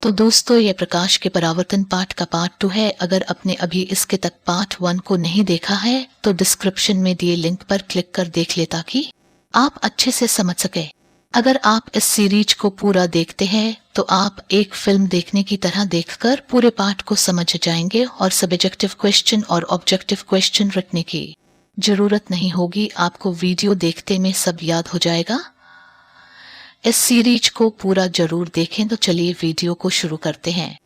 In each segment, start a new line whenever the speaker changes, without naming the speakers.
तो दोस्तों, ये प्रकाश के परावर्तन पाठ का पार्ट 2 है। अगर आपने अभी इसके तक पार्ट 1 को नहीं देखा है तो डिस्क्रिप्शन में दिए लिंक पर क्लिक कर देख ले ताकि आप अच्छे से समझ सके। अगर आप इस सीरीज को पूरा देखते हैं तो आप एक फिल्म देखने की तरह देखकर पूरे पाठ को समझ जाएंगे और सब्जेक्टिव क्वेश्चन और ऑब्जेक्टिव क्वेश्चन रखने की जरूरत नहीं होगी। आपको वीडियो देखते में सब याद हो जाएगा। इस सीरीज को पूरा जरूर देखें। तो चलिए वीडियो को शुरू करते हैं।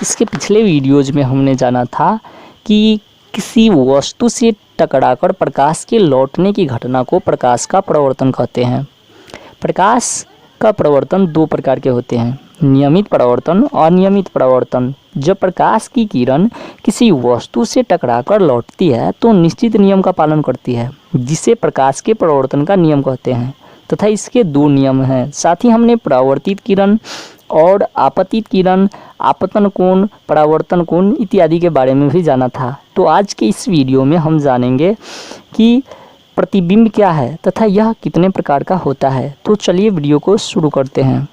इसके पिछले वीडियोज में हमने जाना था कि किसी वस्तु से टकराकर प्रकाश के लौटने की घटना को प्रकाश का परावर्तन कहते हैं। प्रकाश का परावर्तन दो प्रकार के होते हैं, नियमित परावर्तन और अनियमित परावर्तन। जब प्रकाश की किरण किसी वस्तु से टकराकर लौटती है तो निश्चित नियम का पालन करती है, जिसे प्रकाश के परावर्तन का नियम कहते हैं। तथा इसके दो नियम हैं। साथ ही हमने परावर्तित किरण और आपतित किरण, आपतन कोण, परावर्तन कोण इत्यादि के बारे में भी जाना था। तो आज के इस वीडियो में हम जानेंगे कि प्रतिबिंब क्या है तथा यह कितने प्रकार का होता है। तो चलिए वीडियो को शुरू करते हैं।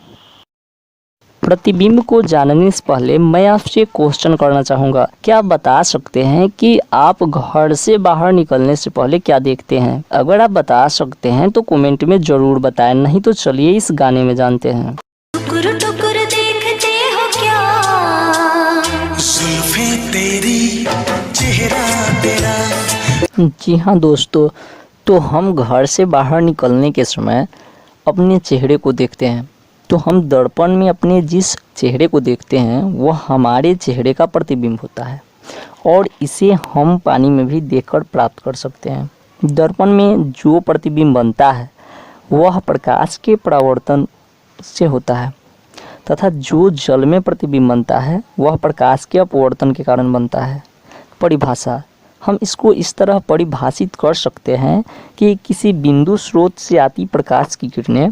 प्रतिबिंब को जानने से पहले मैं आपसे क्वेश्चन करना चाहूँगा। क्या आप बता सकते हैं कि आप घर से बाहर निकलने से पहले क्या देखते हैं? अगर आप बता सकते हैं तो कमेंट में ज़रूर बताएं, नहीं तो चलिए इस गाने में जानते हैं।
टुकुर टुकुर देखते हो क्या, जुल्फें तेरी, चेहरा तेरा।
जी हाँ दोस्तों, तो हम घर से बाहर निकलने के समय अपने चेहरे को देखते हैं। तो हम दर्पण में अपने जिस चेहरे को देखते हैं वह हमारे चेहरे का प्रतिबिंब होता है और इसे हम पानी में भी देखकर प्राप्त कर सकते हैं। दर्पण में जो प्रतिबिंब बनता है वह प्रकाश के परावर्तन से होता है तथा जो जल में प्रतिबिंब बनता है वह प्रकाश के अपवर्तन के कारण बनता है। परिभाषा, हम इसको इस तरह परिभाषित कर सकते हैं कि किसी बिंदु स्रोत से आती प्रकाश की किरणें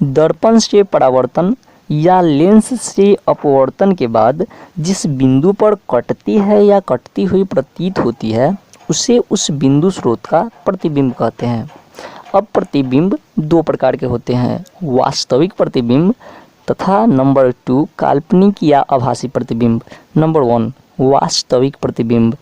दर्पण से परावर्तन या लेंस से अपवर्तन के बाद जिस बिंदु पर कटती है या कटती हुई प्रतीत होती है उसे उस बिंदु स्रोत का प्रतिबिंब कहते हैं। अब प्रतिबिंब दो प्रकार के होते हैं, वास्तविक प्रतिबिंब तथा नंबर 2 काल्पनिक या आभासी प्रतिबिंब। नंबर 1 वास्तविक प्रतिबिंब।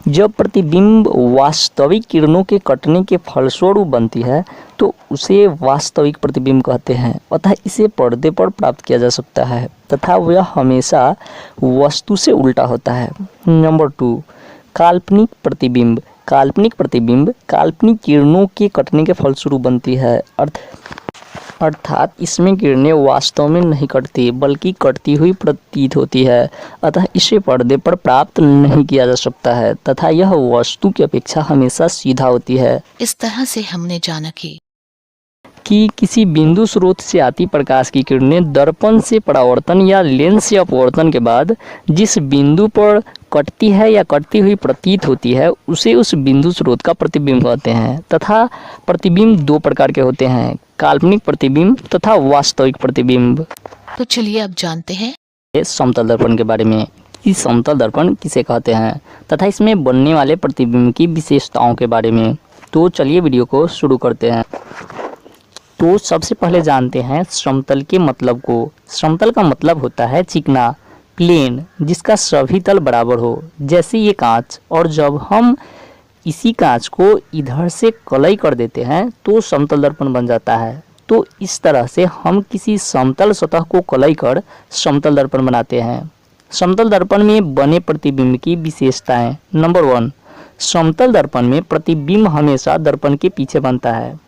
जब प्रतिबिंब वास्तविक किरणों के कटने के फलस्वरूप बनती है तो उसे वास्तविक प्रतिबिंब कहते हैं अतः इसे पर्दे पर प्राप्त किया जा सकता है तथा वह हमेशा वस्तु से उल्टा होता है। नंबर 2 काल्पनिक प्रतिबिंब। काल्पनिक प्रतिबिंब काल्पनिक किरणों के कटने के फलस्वरूप बनती है, अर्थात इसमें किरणें वास्तव में नहीं कटती बल्कि कटती हुई प्रतीत होती है अतः इसे पर्दे पर प्राप्त नहीं किया जा सकता है तथा यह वस्तु की अपेक्षा हमेशा सीधा होती है।
इस तरह से हमने जाना
कि किसी बिंदु स्रोत से आती प्रकाश की किरणें दर्पण से परावर्तन या लेंस से अपवर्तन के बाद जिस बिंदु पर कटती है या कटती हुई प्रतीत होती है उसे उस बिंदु स्रोत का प्रतिबिंब कहते हैं। तथा प्रतिबिंब दो प्रकार के होते हैं, काल्पनिक प्रतिबिंब तथा वास्तविक प्रतिबिंब।
तो चलिए अब जानते हैं
समतल दर्पण के बारे में कि समतल दर्पण किसे कहते हैं तथा इसमें बनने वाले प्रतिबिंब की विशेषताओं के बारे में। तो चलिए वीडियो को शुरू करते हैं। तो सबसे पहले जानते हैं समतल के मतलब को। समतल का मतलब होता है चिकना, प्लेन, जिसका सभी तल बराबर हो, जैसे ये कांच। और जब हम इसी कांच को इधर से कलई कर देते हैं तो समतल दर्पण बन जाता है। तो इस तरह से हम किसी समतल सतह को कलई कर समतल दर्पण बनाते हैं। समतल दर्पण में बने प्रतिबिंब की विशेषताएं। नंबर 1 समतल दर्पण में प्रतिबिंब हमेशा दर्पण के पीछे बनता है।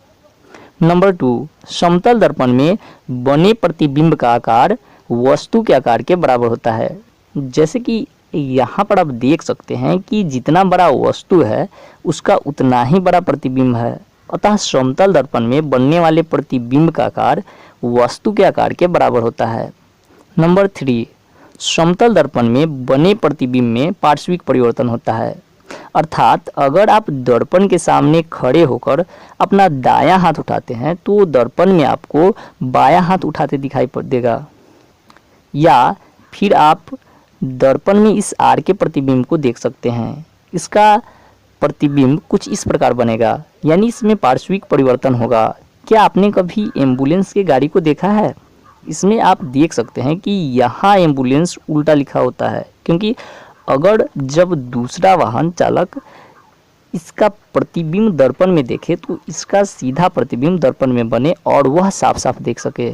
नंबर 2 समतल दर्पण में बने प्रतिबिंब का आकार वस्तु के आकार के बराबर होता है। जैसे कि यहाँ पर आप देख सकते हैं कि जितना बड़ा वस्तु है उसका उतना ही बड़ा प्रतिबिंब है अतः समतल दर्पण में बनने वाले प्रतिबिंब का आकार वस्तु के आकार के बराबर होता है। नंबर 3 समतल दर्पण में बने प्रतिबिंब में पार्श्विक परिवर्तन होता है, अर्थात अगर आप दर्पण के सामने खड़े होकर अपना दायां हाथ उठाते हैं तो दर्पण में आपको बायां हाथ उठाते दिखाई देगा, या फिर आप दर्पण में इस आर के प्रतिबिंब को देख सकते हैं। इसका प्रतिबिंब कुछ इस प्रकार बनेगा, यानी इसमें पार्श्विक परिवर्तन होगा। क्या आपने कभी एम्बुलेंस की गाड़ी को देखा है? इसमें आप देख सकते हैं कि यहाँ एम्बुलेंस उल्टा लिखा होता है, क्योंकि अगर जब दूसरा वाहन चालक इसका प्रतिबिंब दर्पण में देखे तो इसका सीधा प्रतिबिंब दर्पण में बने और वह साफ साफ देख सके।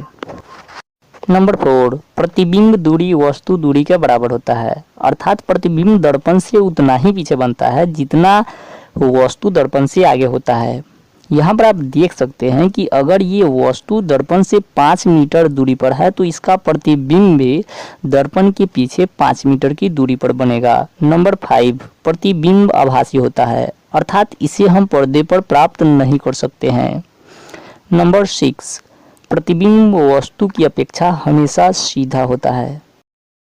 नंबर 4, प्रतिबिंब दूरी वस्तु दूरी के बराबर होता है, अर्थात प्रतिबिंब दर्पण से उतना ही पीछे बनता है जितना वस्तु दर्पण से आगे होता है। यहाँ पर आप देख सकते हैं कि अगर ये वस्तु दर्पण से 5 मीटर दूरी पर है तो इसका प्रतिबिंब भी दर्पण के पीछे 5 मीटर की दूरी पर बनेगा। नंबर 5, प्रतिबिंब आभासी होता है, अर्थात इसे हम पर्दे पर प्राप्त नहीं कर सकते हैं। नंबर 6, प्रतिबिंब वस्तु की अपेक्षा हमेशा सीधा होता है।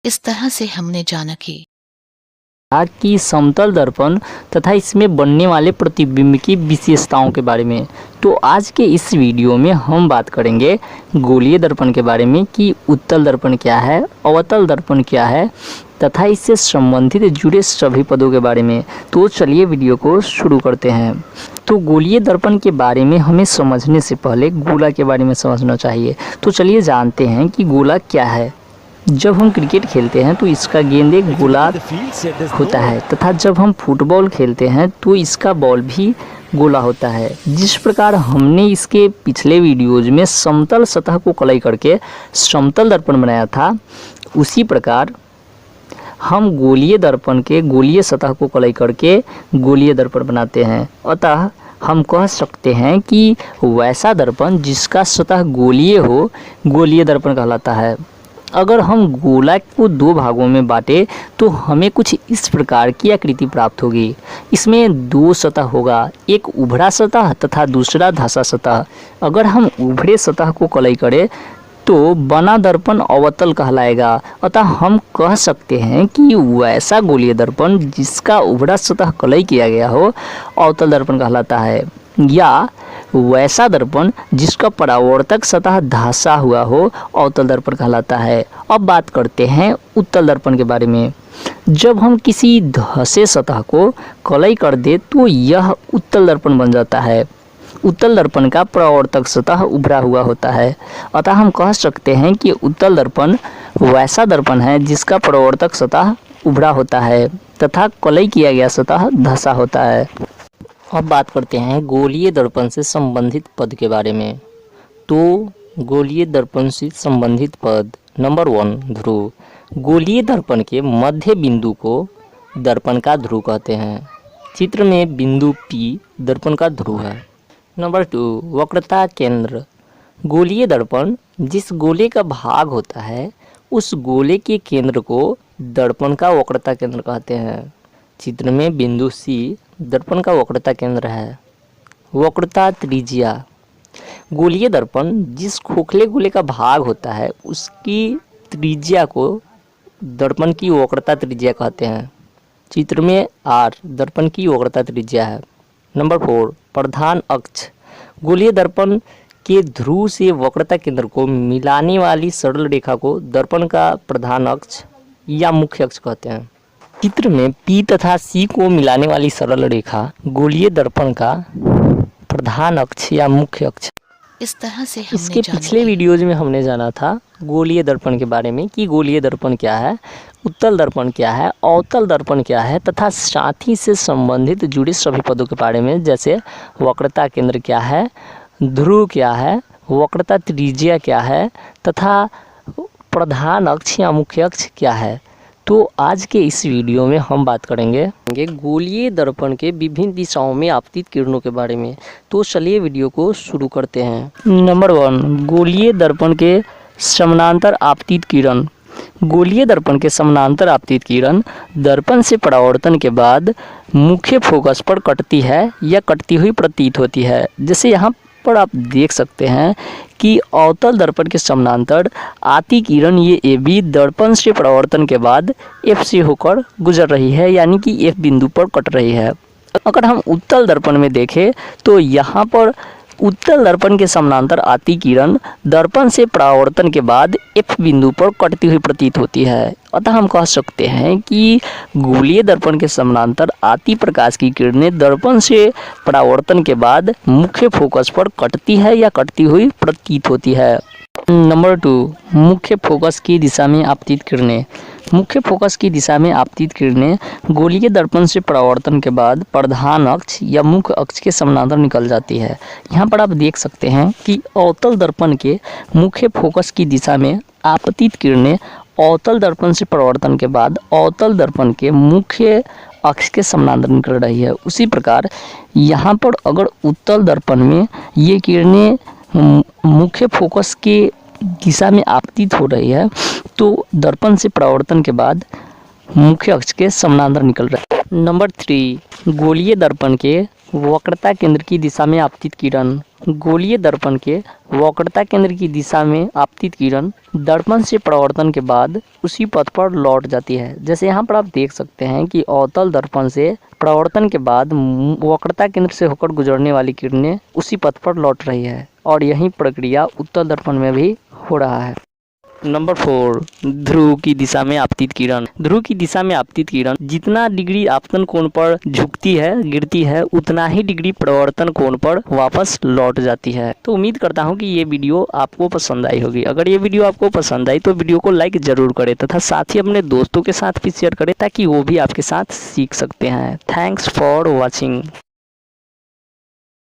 इस तरह से हमने जाना कि
समतल दर्पण तथा इसमें बनने वाले प्रतिबिंब की विशेषताओं के बारे में। तो आज के इस वीडियो में हम बात करेंगे गोलीय दर्पण के बारे में कि उत्तल दर्पण क्या है, अवतल दर्पण क्या है तथा इससे संबंधित जुड़े सभी पदों के बारे में। तो चलिए वीडियो को शुरू करते हैं। तो गोलीय दर्पण के बारे में हमें समझने से पहले गोला के बारे में समझना चाहिए। तो चलिए जानते हैं कि गोला क्या है। जब हम क्रिकेट खेलते हैं तो इसका गेंद एक गोला होता है तथा जब हम फुटबॉल खेलते हैं तो इसका बॉल भी गोला होता है। जिस प्रकार हमने इसके पिछले वीडियोज में समतल सतह को कलई करके समतल दर्पण बनाया था, उसी प्रकार हम गोलीय दर्पण के गोलीय सतह को कलई करके गोलीय दर्पण बनाते हैं। अतः हम कह सकते हैं कि वैसा दर्पण जिसका सतह गोलीय हो गोलीय दर्पण कहलाता है। अगर हम गोला को 2 भागों में बांटे तो हमें कुछ इस प्रकार की आकृति प्राप्त होगी। इसमें 2 सतह होगा, एक उभरा सतह तथा दूसरा धंसा सतह। अगर हम उभरे सतह को कलई करें तो बना दर्पण अवतल कहलाएगा। अतः हम कह सकते हैं कि वैसा गोलीय दर्पण जिसका उभरा सतह कलई किया गया हो अवतल दर्पण कहलाता है, या वैसा दर्पण जिसका परावर्तक सतह धंसा हुआ हो अवतल दर्पण कहलाता है। अब बात करते हैं उत्तल दर्पण के बारे में। जब हम किसी धंसे सतह को कलई कर दे तो यह उत्तल दर्पण बन जाता है। उत्तल दर्पण का परावर्तक सतह उभरा हुआ होता है। अतः हम कह सकते हैं कि उत्तल दर्पण वैसा दर्पण है जिसका परावर्तक सतह उभरा होता है तथा कलई किया गया सतह धंसा होता है। अब बात करते हैं गोलीय दर्पण से संबंधित पद के बारे में। तो गोलीय दर्पण से संबंधित पद। नंबर 1, ध्रुव। गोलीय दर्पण के मध्य बिंदु को दर्पण का ध्रुव कहते हैं। चित्र में बिंदु P दर्पण का ध्रुव है। नंबर 2, वक्रता केंद्र। गोलीय दर्पण जिस गोले का भाग होता है उस गोले के केंद्र को दर्पण का वक्रता केंद्र कहते हैं। चित्र में बिंदु C दर्पण का वक्रता केंद्र है। वक्रता त्रिज्या। गोलीय दर्पण जिस खोखले गोले का भाग होता है उसकी त्रिज्या को दर्पण की वक्रता त्रिज्या कहते हैं। चित्र में R दर्पण की वक्रता त्रिज्या है। नंबर 4, प्रधान अक्ष। गोलीय दर्पण के ध्रुव से वक्रता केंद्र को मिलाने वाली सरल रेखा को दर्पण का प्रधान अक्ष या मुख्य अक्ष कहते हैं। चित्र में P तथा C को मिलाने वाली सरल रेखा गोलीय दर्पण का प्रधान अक्ष या मुख्य अक्ष।
इस तरह से हमने
इसके पिछले वीडियोज में हमने जाना था गोलीय दर्पण के बारे में कि गोलीय दर्पण क्या है, उत्तल दर्पण क्या है, अवतल दर्पण क्या है तथा साथ ही से संबंधित जुड़े सभी पदों के बारे में, जैसे वक्रता केंद्र क्या है, ध्रुव क्या है, वक्रता त्रिज्या क्या है तथा प्रधान अक्ष या मुख्य अक्ष क्या है। तो आज के इस वीडियो में हम बात करेंगे गोलीय दर्पण के विभिन्न दिशाओं में आपतित किरणों के बारे में। तो चलिए वीडियो को शुरू करते हैं। नंबर 1, गोलीय दर्पण के समानांतर आपतित किरण। गोलीय दर्पण के समानांतर आपतित किरण दर्पण से परावर्तन के बाद मुख्य फोकस पर कटती है या कटती हुई प्रतीत होती है। जैसे यहाँ पर आप देख सकते हैं कि अवतल दर्पण के समानांतर आती किरण ये AB दर्पण से परावर्तन के बाद F से होकर गुजर रही है, यानी कि F बिंदु पर कट रही है। अगर हम उत्तल दर्पण में देखें तो यहाँ पर उत्तल दर्पण के समानांतर आती किरण दर्पण से परावर्तन के बाद F बिंदु पर कटती हुई प्रतीत होती है। अतः हम कह सकते हैं कि गोलीय दर्पण के समानांतर आती प्रकाश की किरणें दर्पण से परावर्तन के बाद मुख्य फोकस पर कटती है या कटती हुई प्रतीत होती है। नंबर 2, मुख्य फोकस की दिशा में आपतित किरणें। मुख्य फोकस की दिशा में आपतित किरणें गोलीय दर्पण से परावर्तन के बाद प्रधान अक्ष या मुख्य अक्ष के समानांतर निकल जाती है। यहाँ पर आप देख सकते हैं कि अवतल दर्पण के मुख्य फोकस की दिशा में आपतित किरणें अवतल दर्पण से परावर्तन के बाद अवतल दर्पण के मुख्य अक्ष के समानांतर निकल रही है। उसी प्रकार यहाँ पर अगर उत्तल दर्पण में ये किरणें मुख्य फोकस के दिशा में आपतित हो रही है तो दर्पण से परावर्तन के बाद मुख्य अक्ष के समानांतर निकल रहा है। नंबर 3, गोलीय दर्पण के वक्रता केंद्र की दिशा में आपतित किरण। गोलीय दर्पण के वक्रता केंद्र की दिशा में आपतित किरण दर्पण से परावर्तन के बाद उसी पथ पर लौट जाती है। जैसे यहाँ पर आप देख सकते हैं कि अवतल दर्पण से परावर्तन के बाद वक्रता केंद्र से होकर गुजरने वाली किरणें उसी पथ पर लौट रही है और यही प्रक्रिया उत्तल दर्पण में भी हो रहा है। नंबर 4, ध्रुव की दिशा में आपतित किरण। ध्रुव की दिशा में आपतित किरण जितना डिग्री आपतन कोण पर झुकती है गिरती है उतना ही डिग्री परावर्तन कोण पर वापस लौट जाती है। तो उम्मीद करता हूँ कि ये वीडियो आपको पसंद आई होगी। अगर ये वीडियो आपको पसंद आई तो वीडियो को लाइक जरूर करें तथा साथ ही अपने दोस्तों के साथ भी शेयर करें ताकि वो भी आपके साथ सीख सकते हैं। Thanks for watching.